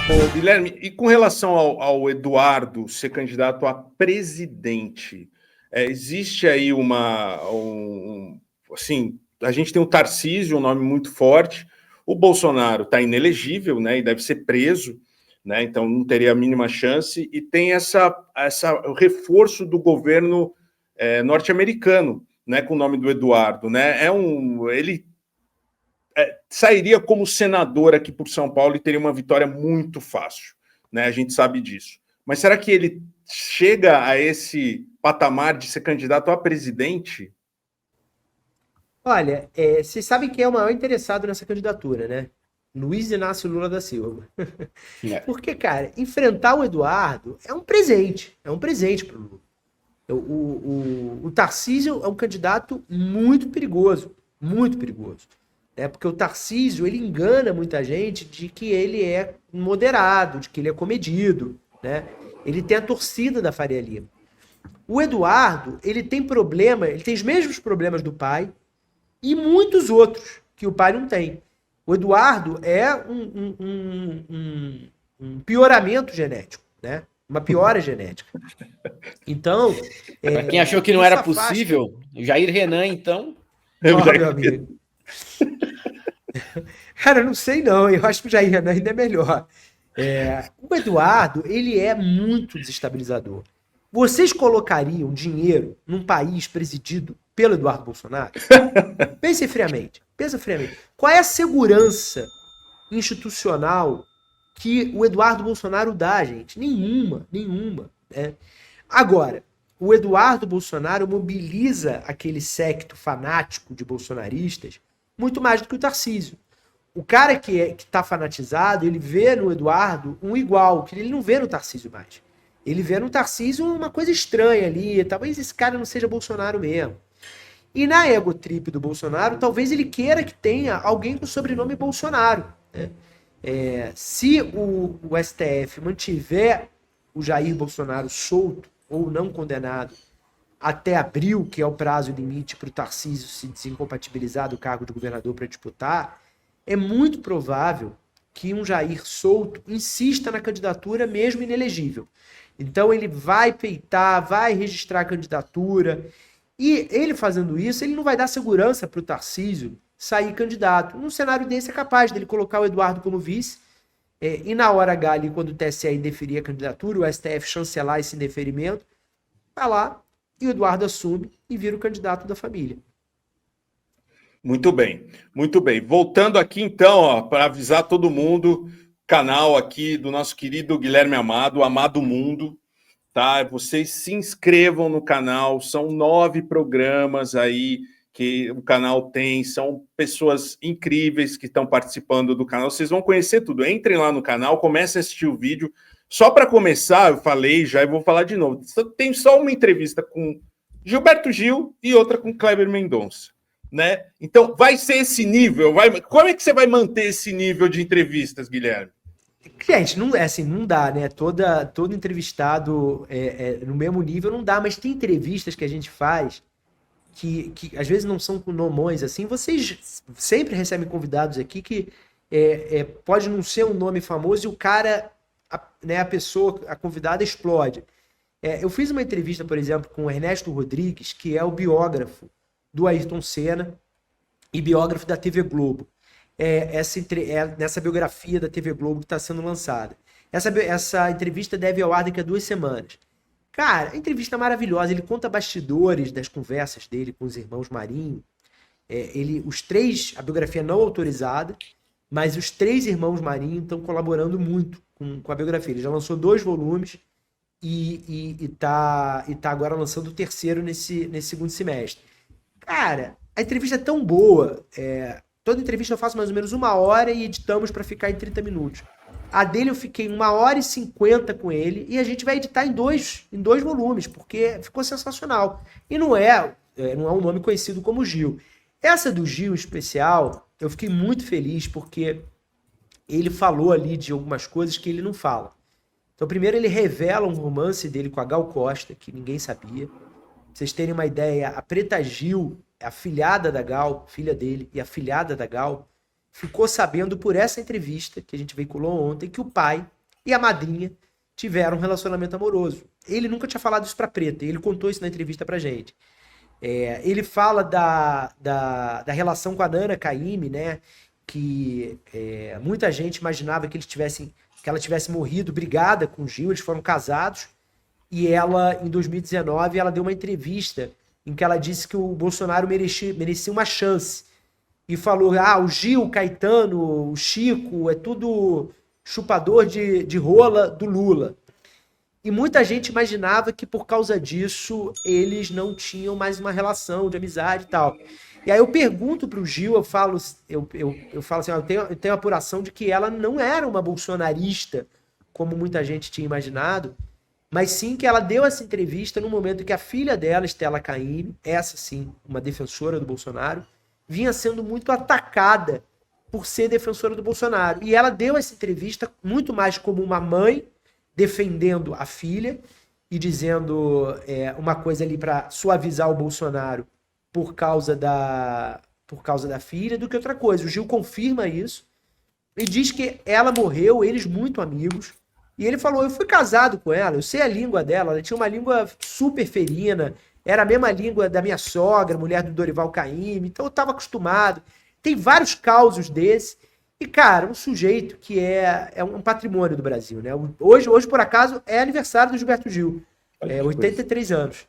Ô, Guilherme, e com relação ao Eduardo ser candidato a presidente, existe aí assim, a gente tem o Tarcísio, um nome muito forte, o Bolsonaro está inelegível, né, e deve ser preso, né, então não teria a mínima chance, e tem o reforço do governo norte-americano, né, com o nome do Eduardo, né, ele sairia como senador aqui por São Paulo e teria uma vitória muito fácil, né? A gente sabe disso. Mas será que ele chega a esse patamar de ser candidato a presidente? Olha, vocês sabem quem é o maior interessado nessa candidatura, né? Luiz Inácio Lula da Silva. É. Porque, cara, enfrentar o Eduardo é um presente para o Lula. O Tarcísio é um candidato muito perigoso, né? Porque o Tarcísio, ele engana muita gente de que ele é moderado, de que ele é comedido, né? Ele tem a torcida da Faria Lima. O Eduardo, ele tem problema, ele tem os mesmos problemas do pai, e muitos outros que o pai não tem. O Eduardo é um pioramento genético, né? Uma piora genética. Então, Para quem achou que não isso era afasta. possível, Jair Renan, então. Eu Ó, já... meu amigo. Cara, eu não sei não. Eu acho que o Jair Renan ainda é melhor. O Eduardo, ele é muito desestabilizador. Vocês colocariam dinheiro num país presidido pelo Eduardo Bolsonaro? Pense friamente. Pensa friamente. Qual é a segurança institucional que o Eduardo Bolsonaro dá, gente? Nenhuma. Né? Agora, o Eduardo Bolsonaro mobiliza aquele séquito fanático de bolsonaristas muito mais do que o Tarcísio. O cara que tá fanatizado, ele vê no Eduardo um igual, que ele não vê no Tarcísio mais. Ele vê no Tarcísio uma coisa estranha ali, talvez esse cara não seja Bolsonaro mesmo. E na egotrip do Bolsonaro, talvez ele queira que tenha alguém com o sobrenome Bolsonaro. Né? Se o STF mantiver o Jair Bolsonaro solto ou não condenado até abril, que é o prazo limite para o Tarcísio se desincompatibilizar do cargo de governador para disputar, é muito provável que um Jair solto insista na candidatura mesmo inelegível. Então ele vai peitar, vai registrar a candidatura, e ele fazendo isso, ele não vai dar segurança para o Tarcísio sair candidato. Num cenário desse, é capaz dele colocar o Eduardo como vice, e na hora H, ali, quando o TSE indeferir a candidatura, o STF chancelar esse indeferimento, vai lá e o Eduardo assume e vira o candidato da família. Muito bem, muito bem. Voltando aqui, então, para avisar todo mundo, canal aqui do nosso querido Guilherme Amado, Amado Mundo, tá? Vocês se inscrevam no canal, são 9 programas aí que o canal tem, são pessoas incríveis que estão participando do canal, vocês vão conhecer tudo. Entrem lá no canal, comecem a assistir o vídeo. Só para começar, eu falei já e vou falar de novo, tem só uma entrevista com Gilberto Gil e outra com Kleber Mendonça. Né? Então, vai ser esse nível? Como é que você vai manter esse nível de entrevistas, Guilherme? Gente, não, assim, não dá, né? Todo entrevistado no mesmo nível não dá, mas tem entrevistas que a gente faz que às vezes não são com nomões assim. Vocês sempre recebem convidados aqui que pode não ser um nome famoso e o cara, né, a pessoa, a convidada explode. Eu fiz uma entrevista, por exemplo, com o Ernesto Rodrigues, que é o biógrafo do Ayrton Senna e biógrafo da TV Globo. Nessa biografia da TV Globo que está sendo lançada. Essa entrevista deve ao ar daqui a 2 semanas. Cara, a entrevista é maravilhosa. Ele conta bastidores das conversas dele com os irmãos Marinho. Os três, a biografia não autorizada, mas os 3 irmãos Marinho estão colaborando muito com a biografia. Ele já lançou 2 volumes e tá agora lançando o 3º nesse segundo semestre. Cara, a entrevista é tão boa. Toda entrevista eu faço mais ou menos 1 hora e editamos para ficar em 30 minutos. A dele eu fiquei 1h50 com ele e a gente vai editar em dois volumes, porque ficou sensacional. E não é um nome conhecido como Gil. Essa do Gil especial, eu fiquei muito feliz porque ele falou ali de algumas coisas que ele não fala. Então, primeiro ele revela um romance dele com a Gal Costa, que ninguém sabia. Pra vocês terem uma ideia, a Preta Gil, a filhada da Gal, filha dele, e a filhada da Gal, ficou sabendo por essa entrevista que a gente veiculou ontem que o pai e a madrinha tiveram um relacionamento amoroso. Ele nunca tinha falado isso pra Preta, ele contou isso na entrevista pra gente. Ele fala da relação com a Nana Caymmi, né? Que muita gente imaginava que ela tivesse morrido brigada com o Gil, eles foram casados, e ela, em 2019, ela deu uma entrevista em que ela disse que o Bolsonaro merecia uma chance. E falou, o Gil, o Caetano, o Chico, é tudo chupador de rola do Lula. E muita gente imaginava que por causa disso eles não tinham mais uma relação de amizade e tal. E aí eu pergunto pro Gil, eu falo assim, eu tenho a apuração de que ela não era uma bolsonarista, como muita gente tinha imaginado, mas sim que ela deu essa entrevista no momento em que a filha dela, Stella Caymmi, essa sim, uma defensora do Bolsonaro, vinha sendo muito atacada por ser defensora do Bolsonaro. E ela deu essa entrevista muito mais como uma mãe defendendo a filha e dizendo uma coisa ali para suavizar o Bolsonaro por causa da filha do que outra coisa. O Gil confirma isso e diz que ela morreu, eles muito amigos. E ele falou, eu fui casado com ela, eu sei a língua dela, ela tinha uma língua super ferina, era a mesma língua da minha sogra, mulher do Dorival Caymmi, então eu estava acostumado. Tem vários causos desse. E, cara, um sujeito que é um patrimônio do Brasil, né? Hoje, por acaso, é aniversário do Gilberto Gil. 83 anos.